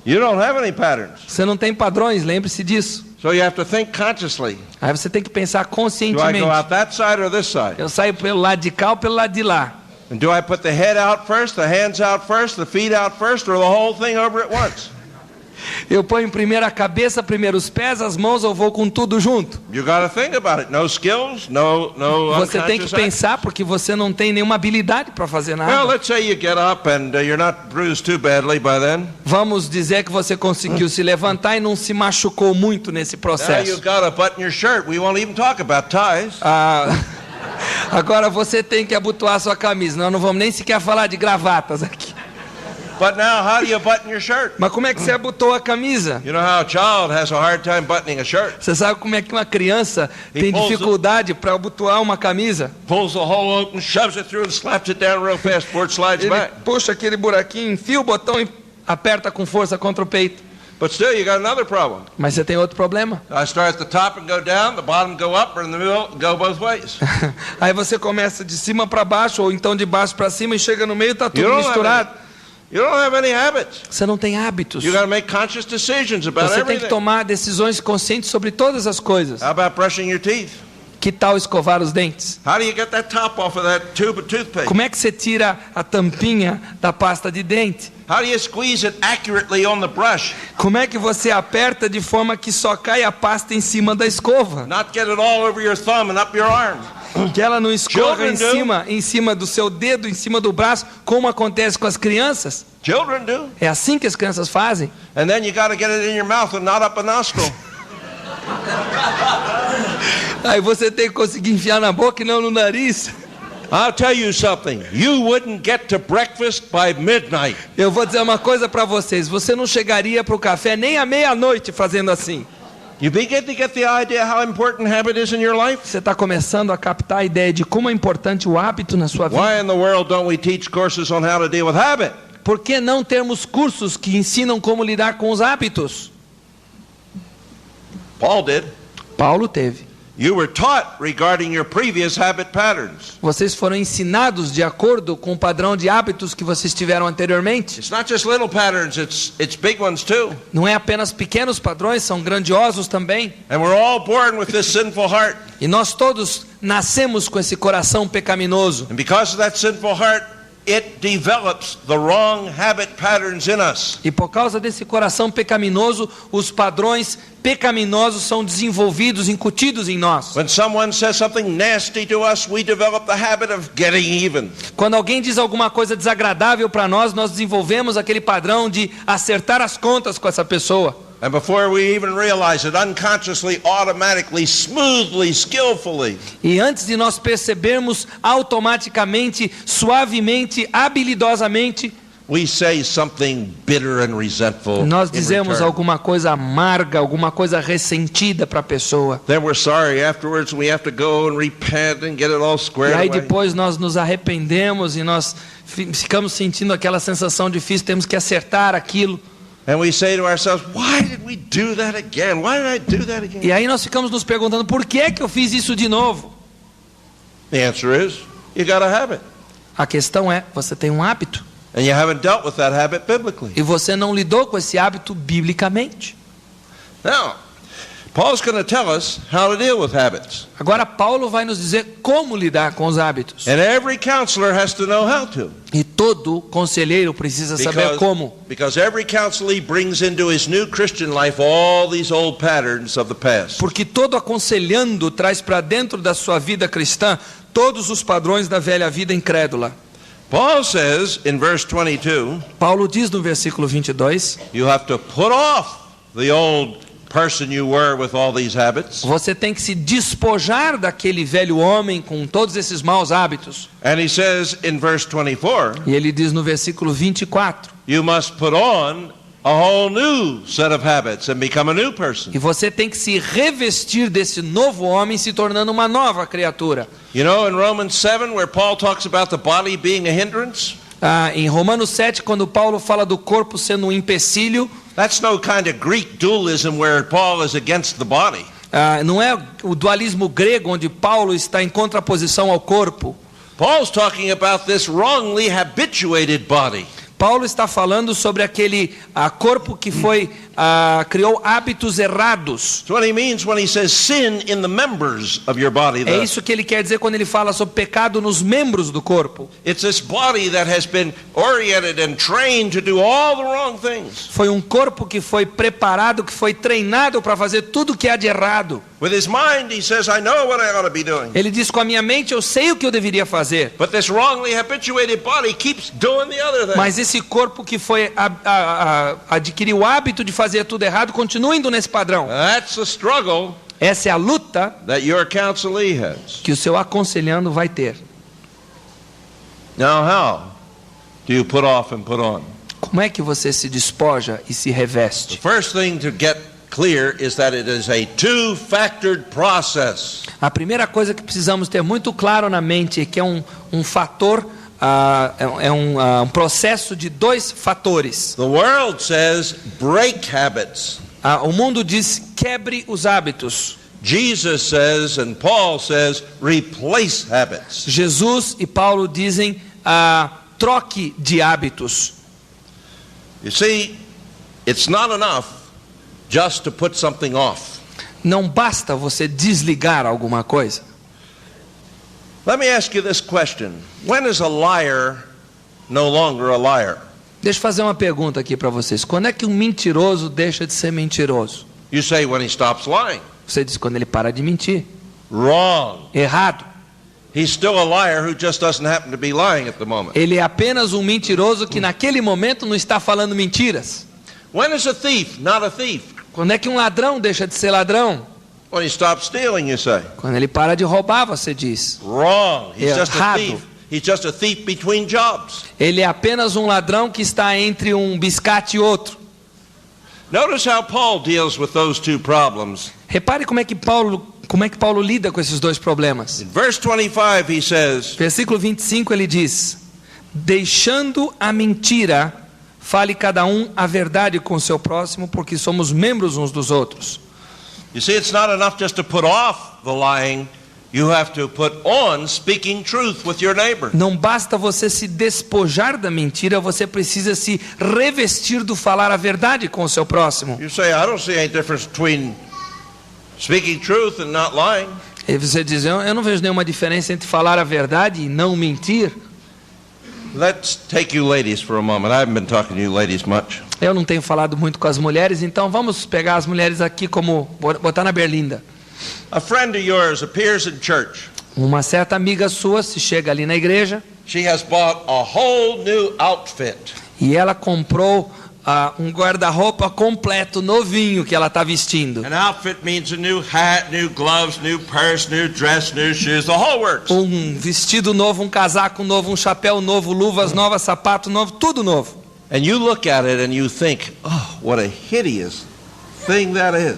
You don't have any patterns. Você não tem padrões, lembre-se disso. So you have to think consciously. Aí você tem que pensar Do I conscientemente. go out that side or this side? Eu saio pelo lado de cá ou pelo lado de lá? And do I put the head out first, the hands out first, the feet out first, or the whole thing over at once? Eu ponho primeiro a cabeça, primeiro os pés, as mãos, ou vou com tudo junto? You got to think about it. No skills, no Você tem que unconscious action. pensar porque você não tem nenhuma habilidade para fazer Well, nada. let's say you get up and you're not bruised too badly by then. Vamos dizer que você conseguiu se levantar e não se machucou muito nesse Now processo. you've got to button your shirt. We won't even talk about ties. Agora você tem que abotoar sua camisa. Nós não vamos nem sequer falar de gravatas aqui. But now, how do you button your shirt? Mas como é que você abotoou a camisa? You know how a child has a hard time buttoning a shirt. Você sabe como é que uma criança tem dificuldade para abotoar uma camisa? Pulls the hole open, shoves it through and slaps it down real fast before it slides Ele back. puxa aquele buraquinho, enfia o botão e aperta com força contra o peito. But still, you got another problem. Mas você tem outro problema. I start at the top and go down, the bottom go up, or in the middle, go both ways. Aí você começa de cima para baixo ou então de baixo para cima e chega no meio e está tudo misturado. You don't have any habits. Você não tem hábitos. You got to make conscious decisions about Você tem que everything. tomar decisões conscientes sobre todas as coisas. How about brushing your teeth? Que tal escovar os dentes? How do you get that top off of that tube of toothpaste? Como é que você tira a tampinha da pasta de dente? How do you squeeze it accurately on the brush? Como é que você aperta de forma que só cai a pasta em cima da escova? Not get it all over your thumb and up your arm. Que ela não escorra Children em cima do seu dedo, em cima do braço, como acontece com as crianças. Children do. É assim que as crianças fazem. And then you got to get it in your mouth and not up a nostril. Aí você tem que conseguir enfiar na boca e não no nariz. I'll tell you something. You wouldn't get to breakfast by midnight. Eu vou dizer uma coisa para vocês. Você não chegaria para o café nem à meia-noite fazendo assim. You begin to get the idea how important habit is in your life? Você está começando a captar a ideia de como é importante o hábito na sua vida. Why in the world don't we teach courses on how to deal with habit? Por que não termos cursos que ensinam como lidar com os hábitos? Paul did. Paulo teve. You were taught regarding your previous habit patterns. Vocês foram ensinados de acordo com o padrão de hábitos que vocês tiveram anteriormente. It's not just little patterns, it's big ones too. Não é apenas pequenos padrões, são grandiosos também. And we're all born with this sinful heart. E nós todos nascemos com esse coração pecaminoso. And because of that sinful heart, it develops the wrong habit patterns in us. E por causa desse coração pecaminoso, os padrões pecaminosos são desenvolvidos, incutidos em nós. When someone says something nasty to us, we develop the habit of getting even. Quando alguém diz alguma coisa desagradável para nós, nós desenvolvemos aquele padrão de acertar as contas com essa pessoa. And before we even realize it, unconsciously, automatically, smoothly, skillfully, E antes de nós percebermos, automaticamente, suavemente, habilidosamente, we say something bitter and resentful. nós in dizemos return. alguma coisa amarga, alguma coisa ressentida para a pessoa. Then we're sorry afterwards, and we have to go and repent and get it all E squared aí away. depois nós nos arrependemos e nós ficamos sentindo aquela sensação difícil, temos que acertar aquilo. And we say to ourselves, why did we do that again? Why did I do that again? E aí nós ficamos nos perguntando, por que é que eu fiz isso de novo? The answer is, you got a habit. A questão é, você tem um hábito And you haven't dealt with that habit biblically. e você não lidou com esse hábito biblicamente. Now, Paul's going to tell us how to deal with habits. Agora Paulo vai nos dizer como lidar com os hábitos. And every counselor has to know how to. E todo conselheiro precisa saber como. Because every counselee brings into his new Christian life all these old patterns of the past. Porque todo aconselhando traz para dentro da sua vida cristã todos os padrões da velha vida incrédula. Paul says in verse 22, Paulo diz no versículo 22, you have to put off the old person you were with all these habits. você tem que se despojar daquele velho homem com todos esses maus hábitos. And he says in verse 24, E ele diz no versículo 24, you must put on a whole new set of habits and become a new person. e você tem que se revestir desse novo homem, se tornando uma nova criatura. You know, in Romans 7, where Paul talks about the body being a hindrance, Em Romanos 7, quando Paulo fala do corpo sendo um empecilho, that's no kind of Greek dualism where Paul is against the body. não é o dualismo grego onde Paulo está em contraposição ao corpo. Paul's talking about this wrongly habituated body. Paulo está falando sobre aquele corpo que criou hábitos errados. That's what he means when he says sin in the members of your body. É isso que ele quer dizer quando ele fala sobre pecado nos membros do corpo. It's this body that has been oriented and trained to do all the wrong things. Foi um corpo que foi preparado, que foi treinado para fazer tudo o que há de errado. With his mind, he says, I know what I ought to be doing. Ele diz, com a minha mente eu sei o que eu deveria fazer. But this wrongly habituated body keeps doing the other thing. Mas esse corpo que adquiriu o hábito de fazer tudo errado, continua indo nesse padrão. That's the struggle Essa é a luta that your counselee has. que o seu aconselhando vai ter. Now, how do you put off and put on? Como é que você se despoja e se The reveste? first thing to get clear is that it is a two-factored process. A primeira coisa que precisamos ter muito claro na mente é que é um fator, um processo de dois fatores. The world says break habits. O mundo diz quebre os hábitos. Jesus says and Paul says replace habits. Jesus e Paulo dizem troque de hábitos. You see, it's not enough just to put something off. Não basta você desligar alguma coisa. Let me ask you this question. When is a liar no longer a liar? Deixa eu fazer uma pergunta aqui para vocês. Quando é que um mentiroso deixa de ser mentiroso? You say when he stops lying. Você diz quando ele para de mentir. Wrong. Errado. He's still a liar who just doesn't happen to be lying at the moment. Ele é apenas um mentiroso que naquele momento não está falando mentiras. When is a thief not a thief? Quando é que um ladrão deixa de ser ladrão? When he stops stealing, you say. Quando ele para de roubar, você diz. Wrong. He's just a Errado. thief. He's just a thief between jobs. Ele é apenas um ladrão que está entre um biscate e outro. Notice how Paul deals with those two problems. Repare como é que Paulo lida com esses dois problemas. In verse 25 he says, Versículo 25 ele diz: deixando a mentira, fale cada um a verdade com o seu próximo, porque somos membros uns dos outros. you see, it's not enough just to put off the lying. You have to put on speaking truth with your neighbor. Não basta você se despojar da mentira, você precisa se revestir do falar a verdade com o seu próximo. You say, I don't see any difference between speaking truth and not lying. E você diz: eu não vejo nenhuma diferença entre falar a verdade e não mentir. Let's take you ladies for a moment. I haven't been talking to you ladies much. Eu não tenho falado muito com as mulheres, então vamos pegar as mulheres aqui como botar na berlinda. A friend of yours appears in church. Uma certa amiga sua se chega ali na igreja She has bought a whole new outfit. e ela comprou um guarda-roupa completo, novinho, que ela está vestindo. An outfit means a new hat, new gloves, new purse, new dress, new shoes, the whole works. Um vestido novo, um casaco novo, um chapéu novo, luvas novas, sapato novo, tudo novo. And you look at it and you think, oh, what a hideous thing that is.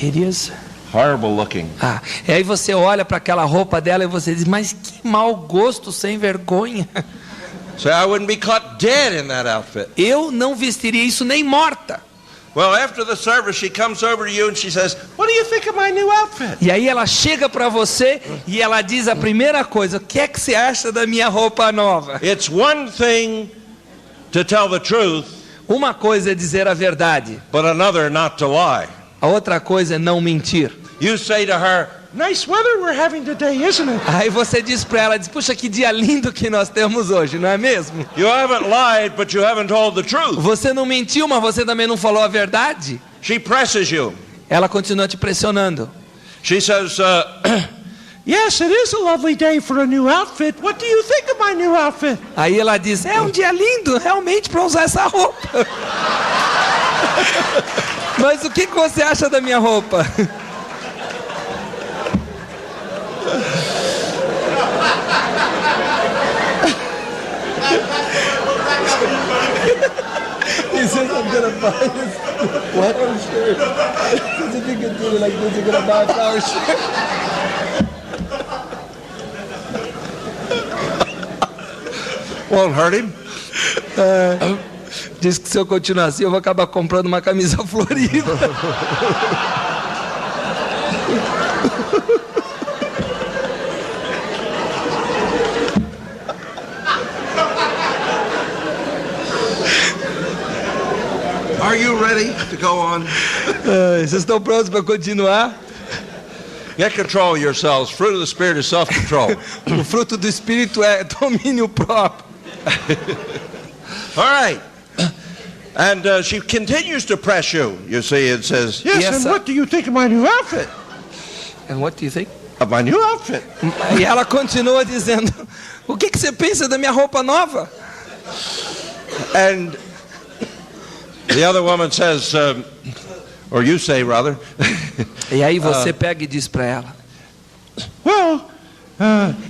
Hideous. Horrible looking. E aí você olha para aquela roupa dela e você diz: mas que mau gosto, sem vergonha. So I wouldn't be caught dead in that outfit. Eu não vestiria isso nem morta. Well, after the service, she comes over to you and she says, what do you think of my new outfit? E aí ela chega para você e ela diz a primeira coisa: o que é que você acha da minha roupa nova? It's one thing to tell the truth, Uma coisa é dizer a verdade, but another not to lie. a outra coisa é não mentir. You say to her, nice weather we're having today, isn't it? Aí você diz para ela, puxa, que dia lindo que nós temos hoje, não é mesmo? You haven't lied, but you haven't told the truth. Você não mentiu, mas você também não falou a verdade. She presses you. Ela continua te pressionando. She says, yes, it is a lovely day for a new outfit. What do you think of my new outfit? Aí ela diz: é um dia lindo realmente para usar essa roupa. Mas o que você acha da minha roupa? He says I'm gonna buy this flower shirt. He says if you continue like this, you're gonna buy a flower shirt. Won't hurt him. Diz que se eu continuar assim, eu vou acabar comprando uma camisa florida. Are you ready to go on? Vocês estão prontos para continuar? Get control of yourselves. Fruit of the Spirit is self-control. O fruto do Espírito é domínio próprio. All right. And she continues to press you. You see, it says, yes, Yes, and sir. what do you think of my new outfit? And what do you think? Of my new outfit. E ela continua dizendo: o que você pensa da minha roupa nova? And the other woman says, or you say rather, E aí você pega e diz para ela: well,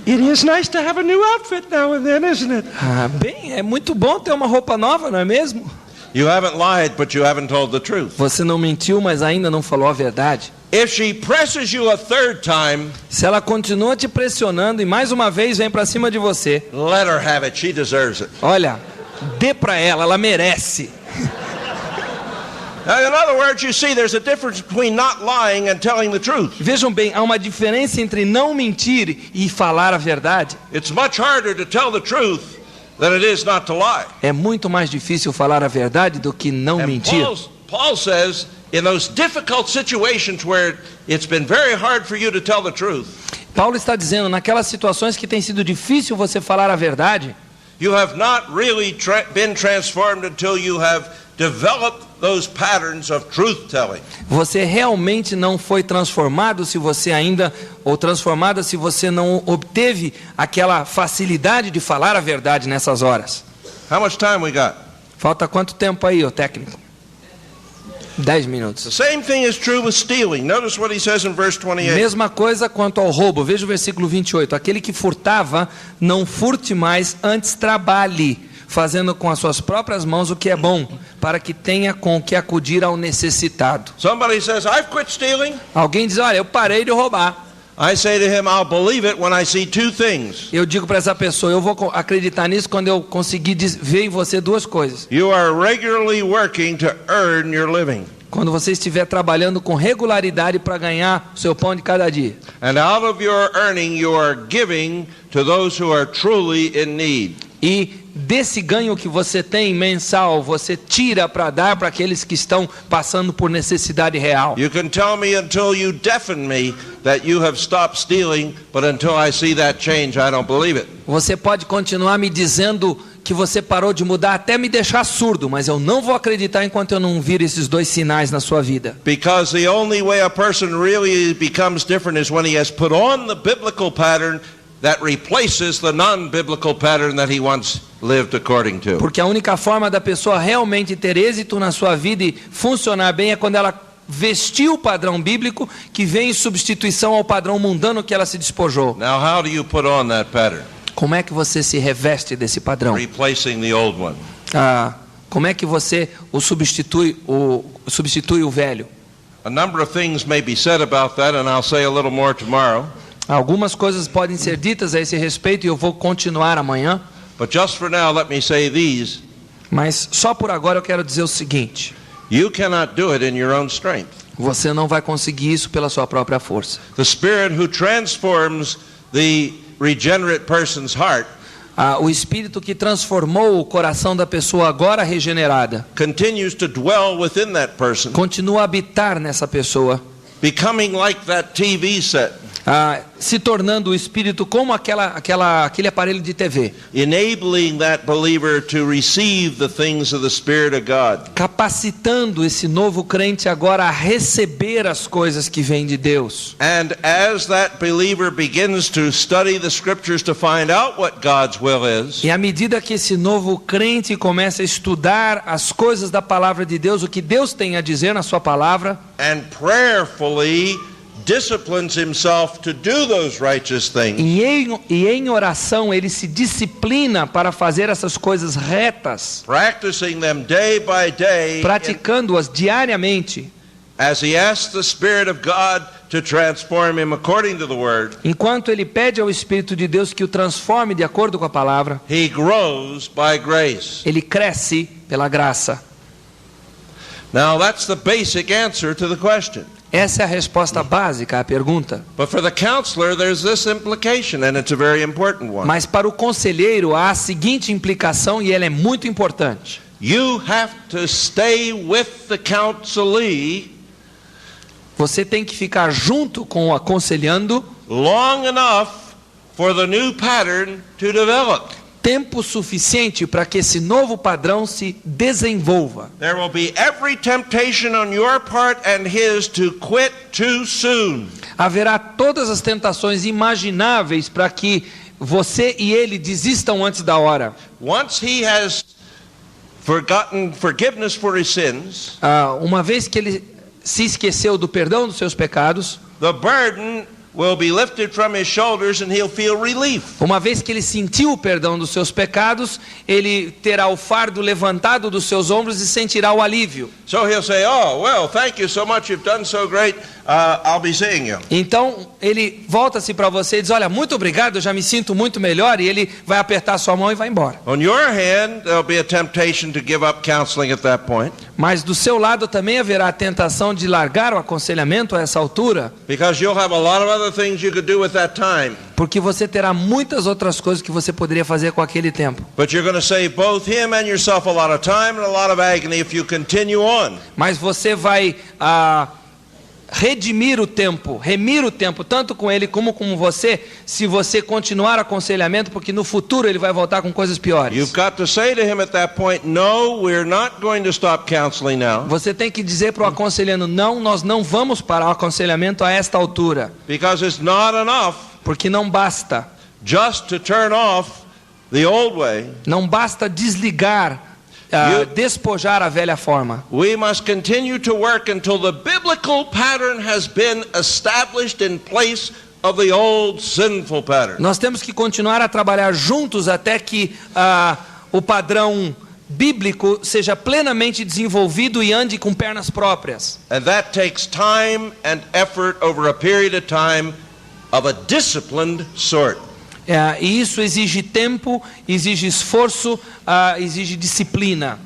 it is nice to have a new outfit now and then, isn't it? bem, é muito bom ter uma roupa nova, não é mesmo? You haven't lied, but you haven't told the truth. Você não mentiu, mas ainda não falou a verdade. If she presses you a third time, Se ela continua te pressionando e mais uma vez vem para cima de você, let her have it. She deserves it. olha, dê para ela merece. Now, in other words, you see, there's a difference between not lying and telling the truth. Vejam bem, há uma diferença entre não mentir e falar a verdade. It's much harder to tell the truth than it is not to lie. É muito mais difícil falar a verdade do que não And mentir. Paul says, in those difficult situations where it's been very hard for you to tell the truth, Paulo está dizendo, naquelas situações que tem sido difícil você falar a verdade, You have not really been transformed until you have developed those patterns of truth telling. Você realmente não foi transformado se você ainda, ou transformada se você não obteve aquela facilidade de falar a verdade nessas horas. How much time we got? Falta quanto tempo aí, ô técnico? 10 minutos. The same thing is true with stealing. Notice what he says in verse 28. Mesma coisa quanto ao roubo. Veja o versículo 28. Aquele que furtava, não furte mais, antes trabalhe, fazendo com as suas próprias mãos o que é bom, para que tenha com o que acudir ao necessitado. Somebody says, I've quit stealing. Alguém diz, olha, eu parei de roubar. I say to him, I'll believe it when I see two things. Eu digo para essa pessoa, eu vou acreditar nisso quando eu conseguir ver em você duas coisas. You are regularly working to earn your living. Quando você estiver trabalhando com regularidade para ganhar o seu pão de cada dia. And out of your earning you are giving to those who are truly in need. E desse ganho que você tem mensal, você tira para dar para aqueles que estão passando por necessidade real. You can tell me until you deafen me that you have stopped stealing, but until I see that change, I don't believe it. Você pode continuar me dizendo que você parou de mudar até me deixar surdo, mas eu não vou acreditar enquanto eu não vir esses dois sinais na sua vida. Because the only way a person really becomes different is when he has put on the biblical pattern that replaces the non-biblical pattern that he once lived according to. Porque a única forma da pessoa realmente ter êxito na sua vida e funcionar bem é quando ela vestir o padrão bíblico que vem em substituição ao padrão mundano que ela se despojou. Now how do you put on that pattern? Como é que você se reveste desse padrão? Replacing the old one. Como é que você substitui o velho? A number of things may be said about that, and I'll say a little more tomorrow. Algumas coisas podem ser ditas a esse respeito e eu vou continuar amanhã. But just for now, let me say these. Mas só por agora eu quero dizer o seguinte: you cannot do it in your own strength. Você não vai conseguir isso pela sua própria força. The Spirit who transforms the regenerate person's heart, o Espírito que transformou o coração da pessoa agora regenerada, continues to dwell within that person, continua a habitar nessa pessoa, becoming like that TV set, se tornando o Espírito como aquele aparelho de TV, enabling that believer to receive the things of the Spirit of God, capacitando esse novo crente agora a receber as coisas que vêm de Deus. And as that believer begins to study the scriptures to find out what God's will is, e à medida que esse novo crente começa a estudar as coisas da palavra de Deus, o que Deus tem a dizer na sua palavra, and prayerfully disciplines himself to do those righteous things, e em oração ele se disciplina para fazer essas coisas retas, practicing them day by day, praticando-as diariamente, as he asks the Spirit of God to transform him according to the word, enquanto ele pede ao Espírito de Deus que o transforme de acordo com a palavra, he grows by grace. Ele cresce pela graça. Now that's the basic answer to the question. Essa é a resposta básica à pergunta. But for the counselor there's this implication, and it's a very important one. Mas para o conselheiro há a seguinte implicação, e ela é muito importante. You have to stay with the counselee. Você tem que ficar junto com o aconselhando long enough for the new pattern to develop. Tempo suficiente para que esse novo padrão se desenvolva. There will be every temptation on your part and his to quit too soon. Haverá todas as tentações imagináveis para que você e ele desistam antes da hora. Once he has forgotten forgiveness for his sins, uma vez que ele se esqueceu do perdão dos seus pecados, the burden will be lifted from his shoulders and he'll feel relief. Uma vez que ele sentiu o perdão dos seus pecados, ele terá o fardo levantado dos seus ombros e sentirá o alívio. So he'll say, "Oh, well, thank you so much. You've done so great. I'll be seeing you." Então ele volta-se para você e diz: "Olha, muito obrigado, eu já me sinto muito melhor", e ele vai apertar sua mão e vai embora. On your hand, there'll be a temptation to give up counseling at that point. Mas do seu lado também haverá a tentação de largar o aconselhamento a essa altura. Because you'll have a lot of other things you could do with that time. Porque você terá muitas outras coisas que você poderia fazer com aquele tempo. But you're going to save both him and yourself a lot of time and a lot of agony if you continue on. Mas você vai redimir o tempo, remir o tempo, tanto com ele como com você, se você continuar aconselhamento, porque no futuro ele vai voltar com coisas piores. You've got to say to him at that point, no, we're not going to stop counseling now. Você tem que dizer para o aconselhando, não, nós não vamos parar o aconselhamento a esta altura. Because it's not enough Porque não basta. just to turn off the old way. Não basta desligar, despojar a velha forma. We must continue to work until the biblical pattern has been established in place of the old sinful pattern. Nós temos que continuar a trabalhar juntos até que o padrão bíblico seja plenamente desenvolvido e ande com pernas próprias. And that takes time and effort over a period of time of a disciplined sort. E isso exige tempo, exige esforço, exige disciplina.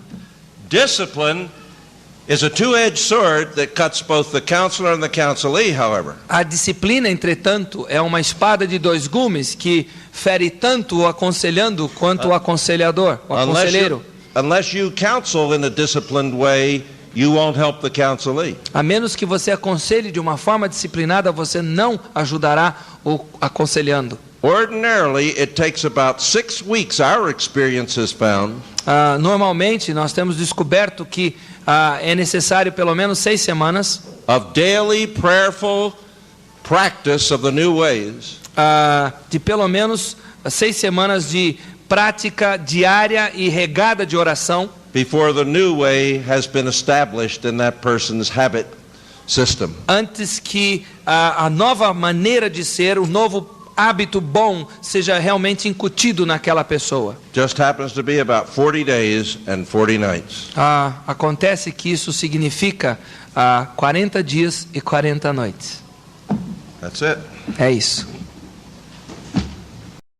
Discipline is a two-edged sword that cuts both the counselor and the counselee, however. A disciplina, entretanto, é uma espada de dois gumes que fere tanto o aconselhando quanto o aconselhador, o aconselheiro. Unless you counsel in a disciplined way, you won't help the counselee. A menos que você aconselhe de uma forma disciplinada, você não ajudará o aconselhando. Ordinarily, it takes about 6 weeks, our experience has found, Normalmente, nós temos descoberto que é necessário pelo menos 6 semanas of daily prayerful practice of the new ways, de pelo menos 6 semanas de prática diária e regada de oração, before the new way has been established in that person's habit system. antes que a nova maneira de ser, o novo hábito bom seja realmente incutido naquela pessoa. Just happens to be about 40 days and 40 nights. Acontece que isso significa 40 dias e 40 noites. That's it. É isso.